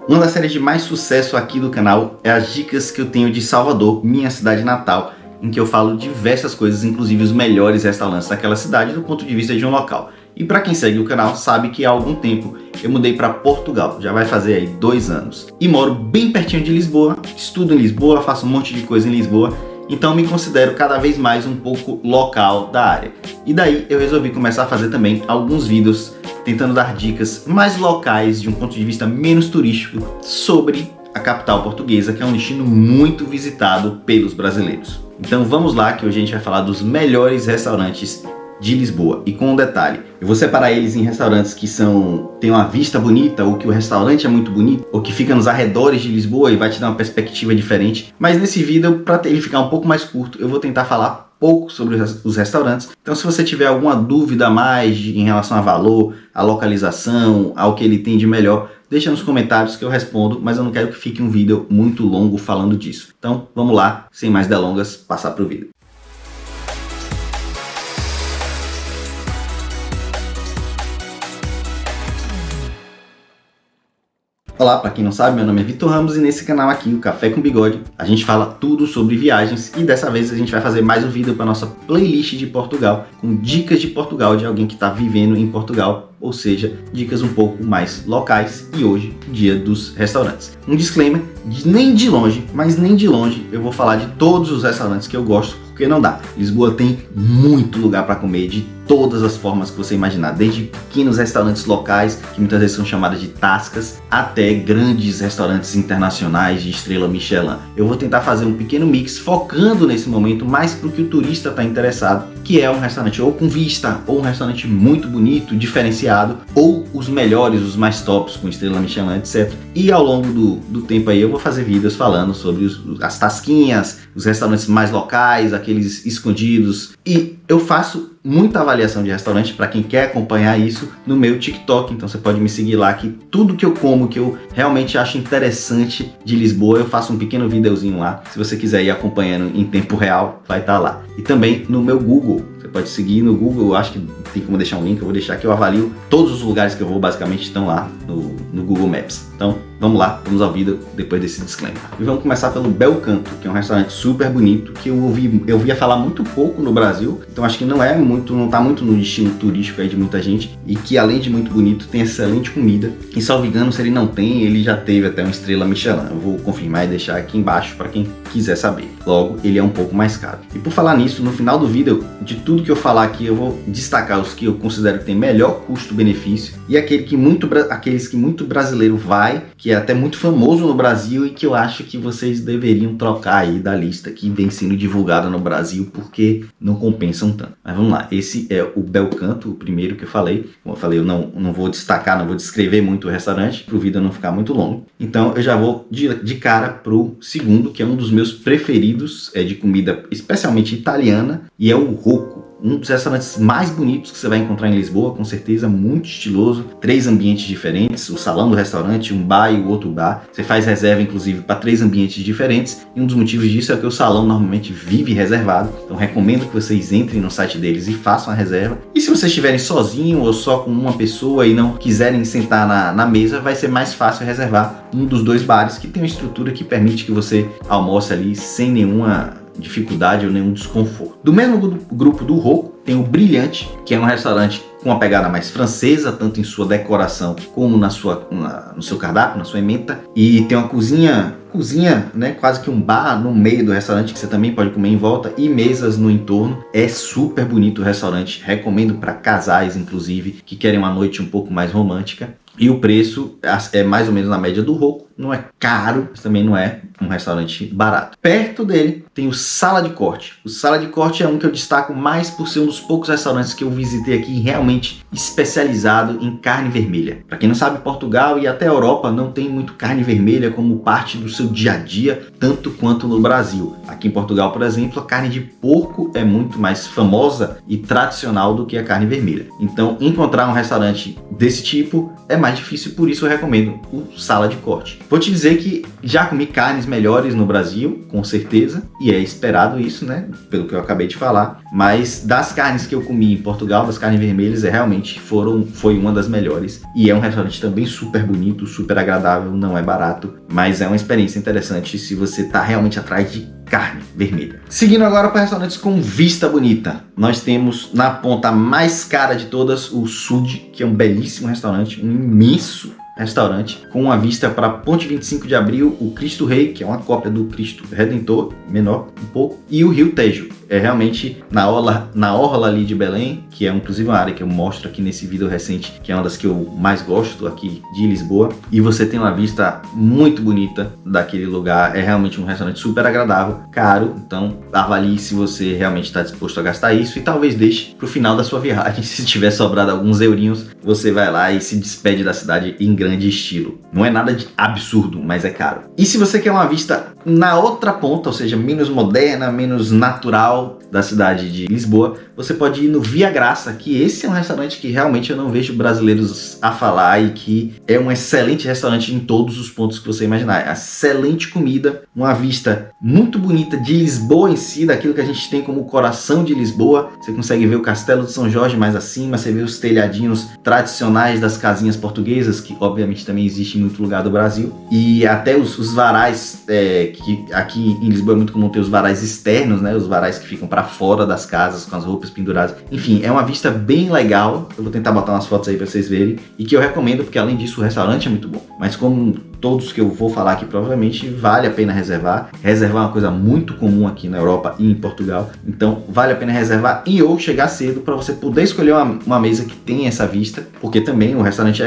Uma das séries de mais sucesso aqui do canal é as dicas que eu tenho de Salvador, minha cidade natal, em que eu falo diversas coisas, inclusive os melhores restaurantes daquela cidade do ponto de vista de um local. E para quem segue o canal sabe que há algum tempo eu mudei para Portugal, já vai fazer aí 2 anos. E moro bem pertinho de Lisboa, estudo em Lisboa, faço um monte de coisa em Lisboa, então me considero cada vez mais um pouco local da área. E daí eu resolvi começar a fazer também alguns vídeos tentando dar dicas mais locais, de um ponto de vista menos turístico, sobre a capital portuguesa, que é um destino muito visitado pelos brasileiros. Então vamos lá, que hoje a gente vai falar dos melhores restaurantes de Lisboa. E com um detalhe, eu vou separar eles em restaurantes que têm uma vista bonita, ou que o restaurante é muito bonito, ou que fica nos arredores de Lisboa e vai te dar uma perspectiva diferente. Mas nesse vídeo, para ele ficar um pouco mais curto, eu vou tentar falar pouco sobre os restaurantes. Então se você tiver alguma dúvida a mais em relação a valor, a localização, ao que ele tem de melhor, deixa nos comentários que eu respondo, mas eu não quero que fique um vídeo muito longo falando disso. Então vamos lá, sem mais delongas, passar para o vídeo. Olá, para quem não sabe, meu nome é Vitor Ramos e nesse canal aqui, o Café com Bigode, a gente fala tudo sobre viagens e dessa vez a gente vai fazer mais um vídeo para nossa playlist de Portugal, com dicas de Portugal de alguém que está vivendo em Portugal, ou seja, dicas um pouco mais locais e hoje, dia dos restaurantes. Um disclaimer, nem de longe, mas nem de longe, eu vou falar de todos os restaurantes que eu gosto, porque não dá. Lisboa tem muito lugar para comer de todas as formas que você imaginar, desde pequenos restaurantes locais, que muitas vezes são chamados de tascas, até grandes restaurantes internacionais de estrela Michelin. Eu vou tentar fazer um pequeno mix, focando nesse momento mais para o que o turista está interessado, que é um restaurante ou com vista, ou um restaurante muito bonito, diferenciado, ou os melhores, os mais tops, com estrela Michelin, etc. E ao longo do tempo aí eu vou fazer vídeos falando sobre as tasquinhas, os restaurantes mais locais, aqueles escondidos, e eu faço muita avaliação de restaurante para quem quer acompanhar isso no meu TikTok, então você pode me seguir lá, que tudo que eu como, que eu realmente acho interessante de Lisboa, eu faço um pequeno videozinho lá. Se você quiser ir acompanhando em tempo real, vai estar lá. E também no meu Google, você pode seguir no Google, eu acho que tem como deixar um link, eu vou deixar que eu avalio todos os lugares que eu vou, basicamente estão lá no Google Maps. Então vamos lá, vamos ao vídeo depois desse disclaimer. E vamos começar pelo Bel Canto, que é um restaurante super bonito, que eu ouvia falar muito pouco no Brasil, então acho que não está muito no destino turístico aí de muita gente, e que além de muito bonito, tem excelente comida. E salvo engano, se ele não tem, ele já teve até uma estrela Michelin. Eu vou confirmar e deixar aqui embaixo para quem quiser saber. Logo, ele é um pouco mais caro. E por falar nisso, no final do vídeo, de tudo que eu falar aqui, eu vou destacar os que eu considero que tem melhor custo-benefício e aqueles que muito brasileiro vai, que é até muito famoso no Brasil e que eu acho que vocês deveriam trocar aí da lista que vem sendo divulgada no Brasil, porque não compensam tanto. Mas vamos lá, esse é o Bel Canto, o primeiro que eu falei. Como eu falei, eu não vou destacar, não vou descrever muito o restaurante, para o vídeo não ficar muito longo. Então eu já vou de cara pro segundo, que é um dos meus preferidos, é de comida especialmente italiana, e é o Rocco. Um dos restaurantes mais bonitos que você vai encontrar em Lisboa, com certeza, muito estiloso, 3 ambientes diferentes, o salão do restaurante, um bar e o outro bar. Você faz reserva, inclusive, para 3 ambientes diferentes, e um dos motivos disso é que o salão normalmente vive reservado, então recomendo que vocês entrem no site deles e façam a reserva. E se vocês estiverem sozinho ou só com uma pessoa e não quiserem sentar na mesa, vai ser mais fácil reservar um dos 2 bares, que tem uma estrutura que permite que você almoce ali sem nenhuma dificuldade ou nenhum desconforto. Do mesmo grupo do Rocco, tem o Brilhante, que é um restaurante com uma pegada mais francesa, tanto em sua decoração como no seu cardápio, na sua ementa, e tem uma cozinha, né, quase que um bar no meio do restaurante que você também pode comer em volta e mesas no entorno. É super bonito o restaurante, recomendo para casais, inclusive, que querem uma noite um pouco mais romântica. E o preço é mais ou menos na média do Rocco, não é caro, mas também não é um restaurante barato. Perto dele tem o Sala de Corte. O Sala de Corte é um que eu destaco mais por ser um dos poucos restaurantes que eu visitei aqui realmente especializado em carne vermelha. Para quem não sabe, Portugal e até a Europa não tem muito carne vermelha como parte do seu dia a dia, tanto quanto no Brasil. Aqui em Portugal, por exemplo, a carne de porco é muito mais famosa e tradicional do que a carne vermelha. Então, encontrar um restaurante desse tipo é mais difícil, por isso eu recomendo o Sala de Corte. Vou te dizer que já comi carnes melhores no Brasil, com certeza, e é esperado isso, né? Pelo que eu acabei de falar. Mas das carnes que eu comi em Portugal, das carnes vermelhas, realmente foi uma das melhores. E é um restaurante também super bonito, super agradável, não é barato, mas é uma experiência interessante se você tá realmente atrás de carne vermelha. Seguindo agora para restaurantes com vista bonita. Nós temos na ponta mais cara de todas o Sud, que é um belíssimo restaurante, um imenso restaurante, com uma vista para Ponte 25 de Abril, o Cristo Rei, que é uma cópia do Cristo Redentor, menor um pouco, e o Rio Tejo. É realmente na orla ali de Belém, que é inclusive uma área que eu mostro aqui nesse vídeo recente, que é uma das que eu mais gosto aqui de Lisboa. E você tem uma vista muito bonita daquele lugar. É realmente um restaurante super agradável, caro. Então avalie se você realmente está disposto a gastar isso e talvez deixe para o final da sua viagem. Se tiver sobrado alguns eurinhos, você vai lá e se despede da cidade em grande estilo. Não é nada de absurdo, mas é caro. E se você quer uma vista na outra ponta, ou seja, menos moderna, menos natural da cidade de Lisboa, você pode ir no Via Graça, que esse é um restaurante que realmente eu não vejo brasileiros a falar e que é um excelente restaurante em todos os pontos que você imaginar. Excelente comida, uma vista muito bonita de Lisboa em si, daquilo que a gente tem como o coração de Lisboa. Você consegue ver o Castelo de São Jorge mais acima, você vê os telhadinhos tradicionais das casinhas portuguesas, que obviamente também existe em muito lugar do Brasil, e até os varais, que aqui em Lisboa é muito comum ter os varais externos, né, os varais que ficam para fora das casas com as roupas penduradas. Enfim, é uma vista bem legal. Eu vou tentar botar umas fotos aí para vocês verem e que eu recomendo, porque além disso o restaurante é muito bom. Mas como todos que eu vou falar aqui, provavelmente vale a pena reservar. Reservar é uma coisa muito comum aqui na Europa e em Portugal. Então vale a pena reservar e ou chegar cedo para você poder escolher uma mesa que tem essa vista, porque também o restaurante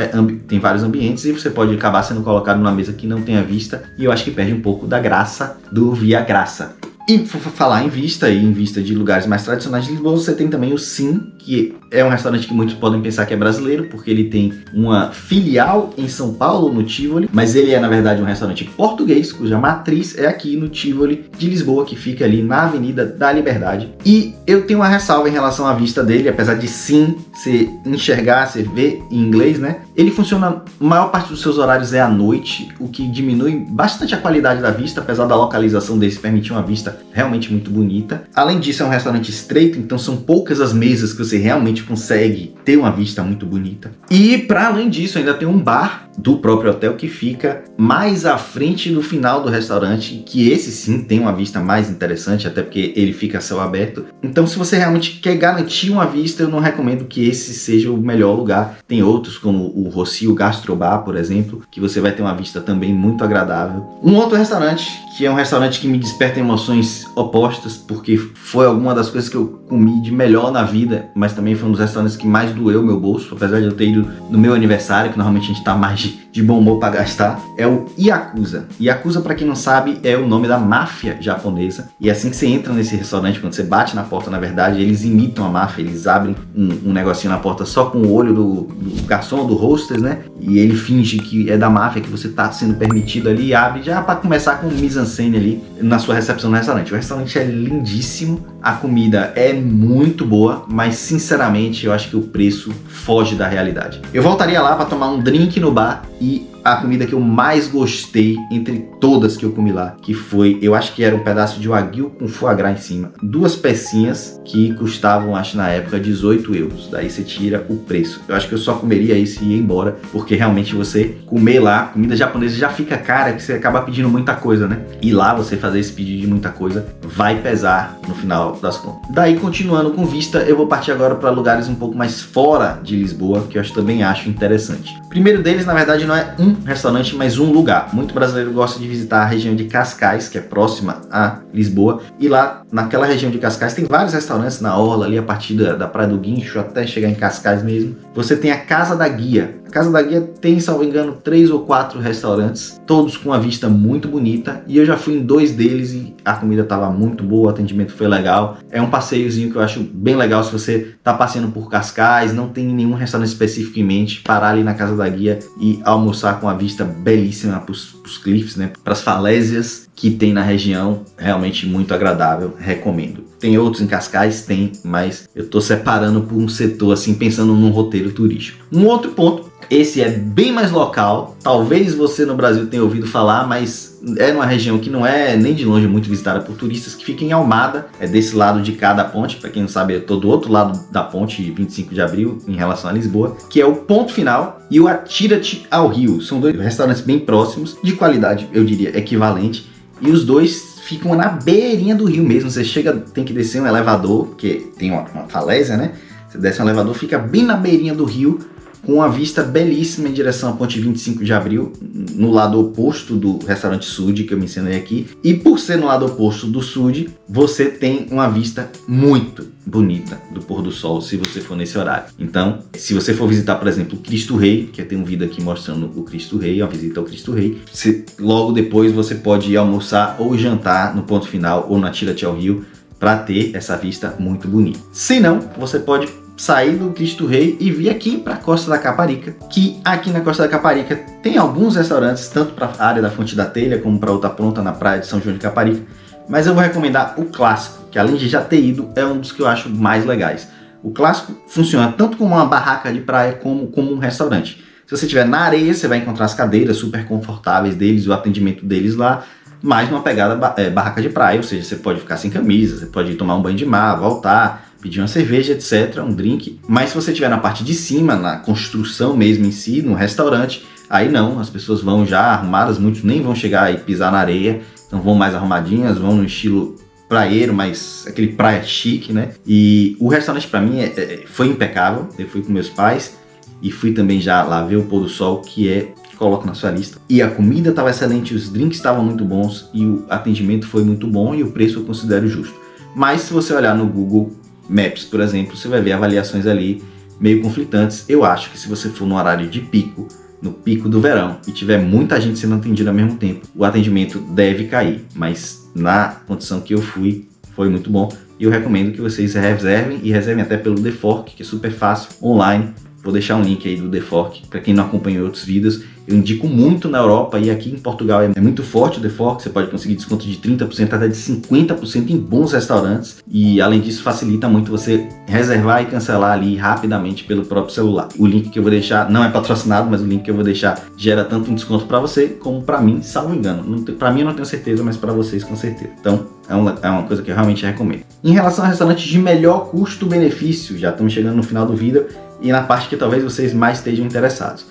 tem vários ambientes e você pode acabar sendo colocado numa mesa que não tenha vista, e eu acho que perde um pouco da graça do Via Graça. E por falar em vista e em vista de lugares mais tradicionais de Lisboa, você tem também o Sim, que é um restaurante que muitos podem pensar que é brasileiro, porque ele tem uma filial em São Paulo, no Tivoli, mas ele é na verdade um restaurante português, cuja matriz é aqui no Tivoli de Lisboa, que fica ali na Avenida da Liberdade. E eu tenho uma ressalva em relação à vista dele, apesar de sim, você enxergar, você ver em inglês, né? Ele funciona, a maior parte dos seus horários é à noite, o que diminui bastante a qualidade da vista, apesar da localização dele permitir uma vista realmente muito bonita. Além disso, é um restaurante estreito, então são poucas as mesas que você realmente consegue ter uma vista muito bonita. E para além disso, ainda tem um bar do próprio hotel que fica mais à frente do final do restaurante, que esse sim tem uma vista mais interessante, até porque ele fica a céu aberto. Então, se você realmente quer garantir uma vista, eu não recomendo que esse seja o melhor lugar. Tem outros, como o Rocio Gastrobar, por exemplo, que você vai ter uma vista também muito agradável. Um outro restaurante, que é um restaurante que me desperta emoções opostas, porque foi alguma das coisas que eu comi de melhor na vida, mas também foi um dos restaurantes que mais doeu meu bolso, apesar de eu ter ido no meu aniversário, que normalmente a gente tá mais de bom humor para gastar, é o Yakuza. Yakuza, para quem não sabe, é o nome da máfia japonesa, e assim que você entra nesse restaurante, quando você bate na porta, na verdade, eles imitam a máfia, eles abrem um negocinho na porta só com o olho do garçom, do hostess, né, e ele finge que é da máfia, que você tá sendo permitido ali, e abre já para começar com mise-en-scène ali na sua recepção no restaurante. O restaurante é lindíssimo, a comida é muito boa, mas sinceramente eu acho que o preço foge da realidade. Eu voltaria lá para tomar um drink no bar, e a comida que eu mais gostei entre todas que eu comi lá, que foi, eu acho que era um pedaço de wagyu com foie gras em cima, 2 pecinhas que custavam, acho na época, 18 euros. Daí você tira o preço. Eu acho que eu só comeria isso e ia embora, porque realmente você comer lá, comida japonesa já fica cara, que você acaba pedindo muita coisa, né? E lá você fazer esse pedido de muita coisa vai pesar no final das contas. Daí, continuando com vista, eu vou partir agora para lugares um pouco mais fora de Lisboa, que eu também acho interessante. O primeiro deles, na verdade, não é um restaurante, mas um lugar. Muito brasileiro gosta de visitar a região de Cascais, que é próxima a Lisboa, e lá naquela região de Cascais tem vários restaurantes na orla ali, a partir da Praia do Guincho até chegar em Cascais mesmo. Você tem a Casa da Guia. A Casa da Guia tem, salvo engano, 3 ou 4 restaurantes, todos com uma vista muito bonita, e eu já fui em 2 deles e a comida estava muito boa, o atendimento foi legal. É um passeiozinho que eu acho bem legal se você está passeando por Cascais, não tem nenhum restaurante específico em mente, parar ali na Casa da Guia e almoçar com a vista belíssima para os cliffs, né, para as falésias, que tem na região, realmente muito agradável, recomendo. Tem outros em Cascais? Tem, mas eu tô separando por um setor assim, pensando num roteiro turístico. Um outro ponto, esse é bem mais local, talvez você no Brasil tenha ouvido falar, mas é numa região que não é nem de longe muito visitada por turistas, que fica em Almada, é desse lado de cá da ponte, para quem não sabe, eu tô do outro lado da ponte, 25 de abril, em relação a Lisboa, que é o Ponto Final e o Atira-te ao Rio. São dois restaurantes bem próximos, de qualidade, eu diria, equivalente, e os dois ficam na beirinha do rio mesmo. Você chega, tem que descer um elevador, porque tem uma falésia, né? Você desce um elevador, fica bem na beirinha do rio, com uma vista belíssima em direção à ponte 25 de abril, no lado oposto do restaurante Sud, que eu mencionei aqui. E por ser no lado oposto do Sud, você tem uma vista muito bonita do pôr do sol, se você for nesse horário. Então, se você for visitar, por exemplo, o Cristo Rei, que tem um vídeo aqui mostrando o Cristo Rei, uma visita ao Cristo Rei, logo depois você pode ir almoçar ou jantar no Ponto Final ou na Atira-te ao Rio, para ter essa vista muito bonita. Se não, você pode sair do Cristo Rei e vir aqui para a Costa da Caparica, que aqui na Costa da Caparica tem alguns restaurantes, tanto para a área da Fonte da Telha, como para outra ponta na praia de São João de Caparica, mas eu vou recomendar o Clássico, que além de já ter ido, é um dos que eu acho mais legais. O Clássico funciona tanto como uma barraca de praia, como um restaurante. Se você estiver na areia, você vai encontrar as cadeiras super confortáveis deles, o atendimento deles lá, mais numa pegada barraca de praia, ou seja, você pode ficar sem camisa, você pode ir tomar um banho de mar, voltar, pedir uma cerveja, etc., um drink. Mas se você estiver na parte de cima, na construção mesmo em si, no restaurante, aí não, as pessoas vão já arrumadas, muitos nem vão chegar e pisar na areia, então vão mais arrumadinhas, vão no estilo praieiro, mas aquele praia chique, né? E o restaurante para mim foi impecável, eu fui com meus pais e fui também já lá ver o pôr do sol, que coloca na sua lista. E a comida estava excelente, os drinks estavam muito bons e o atendimento foi muito bom e o preço eu considero justo. Mas se você olhar no Google Maps, por exemplo, você vai ver avaliações ali meio conflitantes. Eu acho que se você for no horário de pico, no pico do verão, e tiver muita gente sendo atendida ao mesmo tempo, o atendimento deve cair. Mas na condição que eu fui, foi muito bom. E eu recomendo que vocês reservem, e reservem até pelo The Fork, que é super fácil, online. Vou deixar um link aí do The Fork, para quem não acompanhou outros vídeos. Eu indico muito na Europa e aqui em Portugal é muito forte o The Fork. Você pode conseguir desconto de 30% até de 50% em bons restaurantes. E além disso facilita muito você reservar e cancelar ali rapidamente pelo próprio celular. O link que eu vou deixar não é patrocinado, mas o link que eu vou deixar gera tanto um desconto para você como para mim, salvo engano. Para mim eu não tenho certeza, mas para vocês com certeza. Então é uma coisa que eu realmente recomendo. Em relação a restaurantes de melhor custo-benefício, já estamos chegando no final do vídeo e na parte que talvez vocês mais estejam interessados.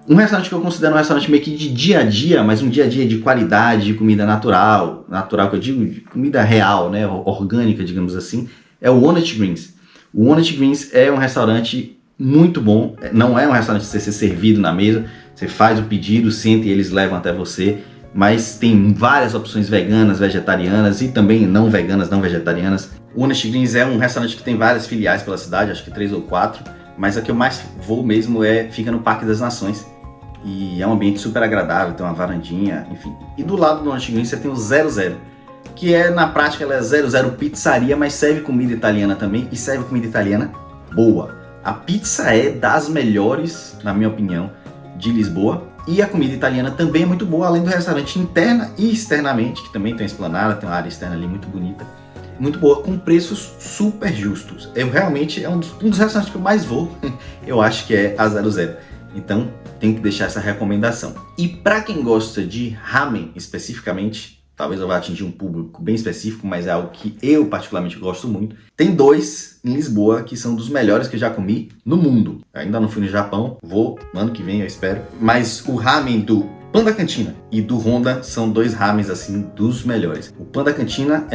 Um restaurante que eu considero um restaurante meio que de dia a dia, mas um dia a dia de qualidade, de comida natural que eu digo, de comida real, né, orgânica, digamos assim, é o Honest Greens. O Honest Greens é um restaurante muito bom, não é um restaurante que você ser servido na mesa, você faz o pedido, senta e eles levam até você, mas tem várias opções veganas, vegetarianas e também não veganas, não vegetarianas. O Honest Greens é um restaurante que tem várias filiais pela cidade, acho que 3 ou 4, mas a que eu mais vou mesmo fica no Parque das Nações. E é um ambiente super agradável, tem uma varandinha, enfim. E do lado do Honest Greens você tem o 00, que na prática ela é 00 pizzaria, mas serve comida italiana também, e serve comida italiana boa. A pizza é das melhores, na minha opinião, de Lisboa, e a comida italiana também é muito boa, além do restaurante interna e externamente, que também tem uma esplanada, tem uma área externa ali muito bonita, muito boa, com preços super justos. Eu realmente, é um dos restaurantes que eu mais vou, eu acho que é a 00. Então, tem que deixar essa recomendação. E para quem gosta de ramen especificamente, talvez eu vá atingir um público bem específico, mas é algo que eu particularmente gosto muito. Tem 2 em Lisboa que são dos melhores que eu já comi no mundo. Ainda não fui no Japão, vou ano que vem, eu espero. Mas o ramen do Pão da Cantina e do Honda são 2 ramens assim dos melhores. O Pão da Cantina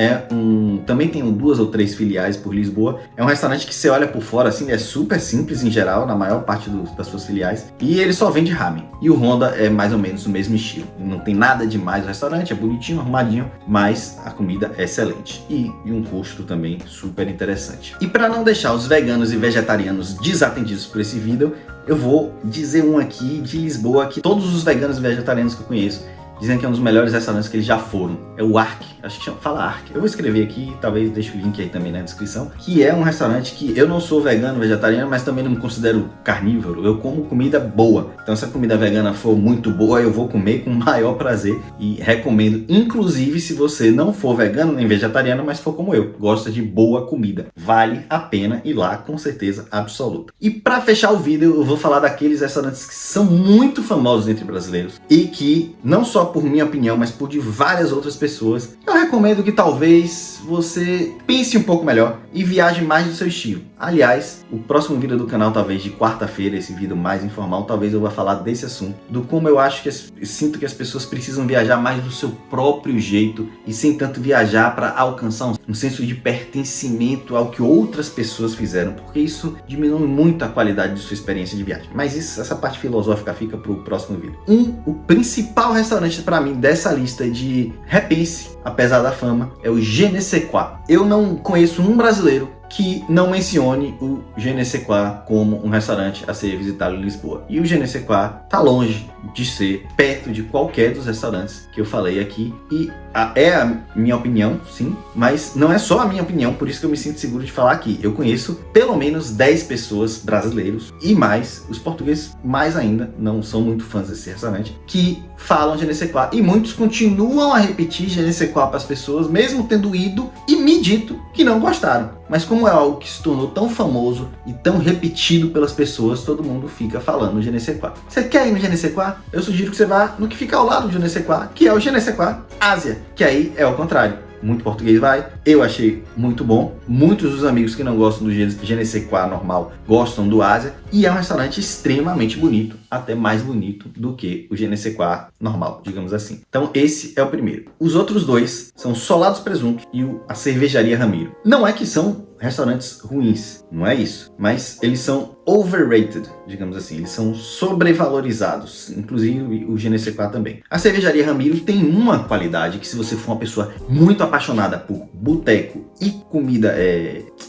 também tem 2 ou 3 filiais por Lisboa. É um restaurante que você olha por fora assim, é super simples em geral, na maior parte das suas filiais. E ele só vende ramen. E o Honda é mais ou menos o mesmo estilo. Não tem nada demais o restaurante, é bonitinho, arrumadinho, mas a comida é excelente. E um custo também super interessante. E para não deixar os veganos e vegetarianos desatendidos por esse vídeo, eu vou dizer um aqui de Lisboa que todos os veganos e vegetarianos que eu conheço, dizendo que é um dos melhores restaurantes que eles já foram. É o Ark, acho que fala Ark. Eu vou escrever aqui, talvez deixe o link aí também na descrição, que é um restaurante que eu não sou vegano, vegetariano, mas também não me considero carnívoro. Eu como comida boa. Então se a comida vegana for muito boa, eu vou comer com o maior prazer e recomendo, inclusive se você não for vegano nem vegetariano, mas for como eu, gosta de boa comida. Vale a pena ir lá, com certeza absoluta. E para fechar o vídeo, eu vou falar daqueles restaurantes que são muito famosos entre brasileiros e que, não só por minha opinião, mas por de várias outras pessoas, eu recomendo que talvez você pense um pouco melhor e viaje mais do seu estilo. Aliás, o próximo vídeo do canal, talvez de quarta-feira, esse vídeo mais informal, talvez eu vá falar desse assunto, do como eu acho que sinto que as pessoas precisam viajar mais do seu próprio jeito e sem tanto viajar para alcançar um senso de pertencimento ao que outras pessoas fizeram, porque isso diminui muito a qualidade de sua experiência de viagem. Mas essa parte filosófica fica para o próximo vídeo. O principal restaurante para mim dessa lista de repense, apesar da fama, é o Je ne sais quoi. Eu não conheço um brasileiro que não mencione o Je ne sais quoi como um restaurante a ser visitado em Lisboa. E o Je ne sais quoi tá longe de ser perto de qualquer dos restaurantes que eu falei aqui. E é a minha opinião, sim, mas não é só a minha opinião, por isso que eu me sinto seguro de falar aqui. Eu conheço pelo menos 10 pessoas brasileiros e mais, os portugueses mais ainda, não são muito fãs desse restaurante, que falam Je ne sais quoi. E muitos continuam a repetir Je ne sais quoi para as pessoas, mesmo tendo ido e me dito que não gostaram. Mas como é algo que se tornou tão famoso e tão repetido pelas pessoas, todo mundo fica falando Je ne sais quoi. Você quer ir no Je ne sais quoi? Eu sugiro que você vá no que fica ao lado do Je ne sais quoi, que é o Je ne sais quoi Ásia, que aí é o contrário. Muito português vai, eu achei muito bom. Muitos dos amigos que não gostam do Je ne sais quoi normal gostam do Ásia. E é um restaurante extremamente bonito, até mais bonito do que o Je ne sais quoi normal, digamos assim. Então esse é o primeiro. Os outros dois são Solados Presuntos e a Cervejaria Ramiro. Não é que são restaurantes ruins, não é isso, mas eles são overrated, digamos assim, eles são sobrevalorizados, inclusive o Je ne sais quoi também. A Cervejaria Ramiro tem uma qualidade que, se você for uma pessoa muito apaixonada por boteco e comida,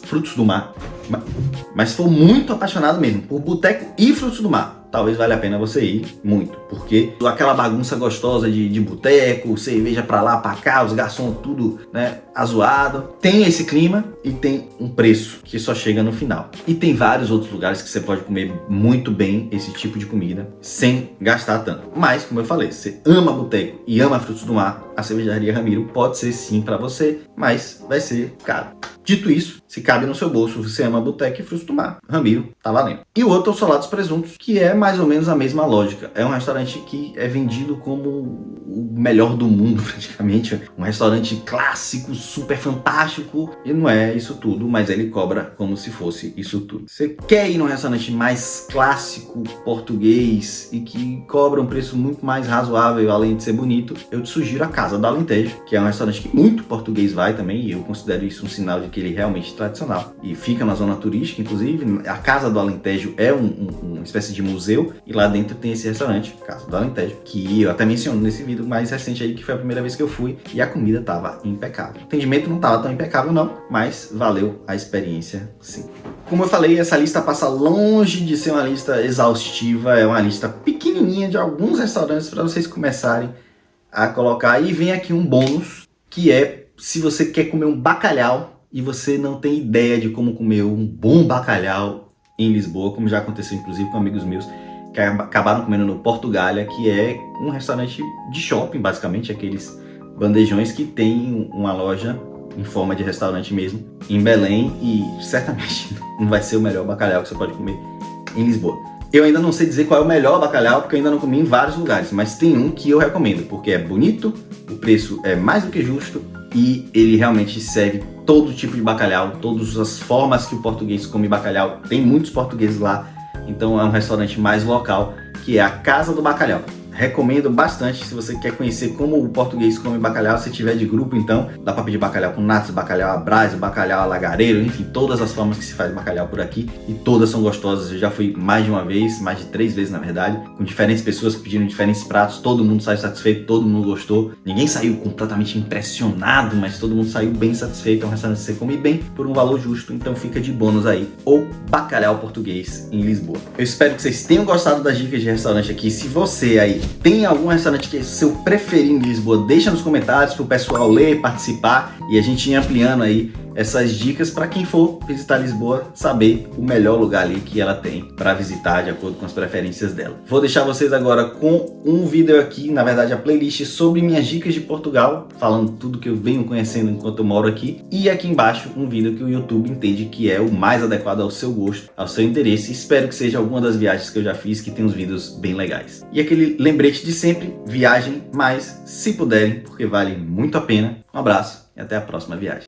frutos do mar, mas se for muito apaixonado mesmo por boteco e frutos do mar, talvez valha a pena você ir muito, porque aquela bagunça gostosa de boteco, cerveja pra lá, pra cá, os garçons tudo, né, azoado. Tem esse clima e tem um preço que só chega no final. E tem vários outros lugares que você pode comer muito bem esse tipo de comida sem gastar tanto. Mas, como eu falei, se você ama boteco e ama frutos do mar, a Cervejaria Ramiro pode ser sim pra você, mas vai ser caro. Dito isso, se cabe no seu bolso, você ama boteco e frutos do mar, Ramiro tá valendo. E o outro é o Solados Presuntos, que é mais ou menos a mesma lógica. É um restaurante que é vendido como o melhor do mundo, praticamente. Um restaurante clássico, super fantástico. E não é isso tudo, mas ele cobra como se fosse isso tudo. Você quer ir num restaurante mais clássico, português, e que cobra um preço muito mais razoável, além de ser bonito, eu te sugiro a Casa do Alentejo, que é um restaurante que muito português vai também, e eu considero isso um sinal de que ele é realmente tradicional. E fica na zona turística, inclusive. A Casa do Alentejo é uma espécie de museu, e lá dentro tem esse restaurante, Casa do Alentejo, que eu até menciono nesse vídeo mais recente aí, que foi a primeira vez que eu fui, e a comida tava impecável. O atendimento não tava tão impecável não, mas valeu a experiência sim. Como eu falei, essa lista passa longe de ser uma lista exaustiva, é uma lista pequenininha de alguns restaurantes para vocês começarem a colocar. E vem aqui um bônus, que é se você quer comer um bacalhau e você não tem ideia de como comer um bom bacalhau em Lisboa, como já aconteceu inclusive com amigos meus que acabaram comendo no Portugália, que é um restaurante de shopping, basicamente, aqueles bandejões que tem uma loja em forma de restaurante mesmo, em Belém, e certamente não vai ser o melhor bacalhau que você pode comer em Lisboa. Eu ainda não sei dizer qual é o melhor bacalhau, porque eu ainda não comi em vários lugares, mas tem um que eu recomendo, porque é bonito, o preço é mais do que justo, e ele realmente serve todo tipo de bacalhau, todas as formas que o português come bacalhau. Tem muitos portugueses lá, então é um restaurante mais local, que é a Casa do Bacalhau. Recomendo bastante se você quer conhecer como o português come bacalhau. Se tiver de grupo, então dá para pedir bacalhau com natas, bacalhau à brasa, bacalhau a lagareiro, enfim, todas as formas que se faz bacalhau por aqui, e todas são gostosas. Eu já fui mais de uma vez, mais de 3 vezes na verdade, com diferentes pessoas que pediram diferentes pratos. Todo mundo saiu satisfeito, todo mundo gostou. Ninguém saiu completamente impressionado, mas todo mundo saiu bem satisfeito. É um restaurante que você come bem por um valor justo, então fica de bônus aí o bacalhau português em Lisboa. Eu espero que vocês tenham gostado das dicas de restaurante aqui. Se você aí Tem algum restaurante que é seu preferido em Lisboa? Deixa nos comentários para o pessoal ler, participar e a gente ir ampliando aí essas dicas para quem for visitar Lisboa saber o melhor lugar ali que ela tem para visitar de acordo com as preferências dela. Vou deixar vocês agora com um vídeo aqui, na verdade a playlist sobre minhas dicas de Portugal, falando tudo que eu venho conhecendo enquanto eu moro aqui, e aqui embaixo um vídeo que o YouTube entende que é o mais adequado ao seu gosto, ao seu interesse. Espero que seja alguma das viagens que eu já fiz, que tem uns vídeos bem legais. E aquele lembrete de sempre, viajem mais se puderem, porque vale muito a pena. Um abraço e até a próxima viagem.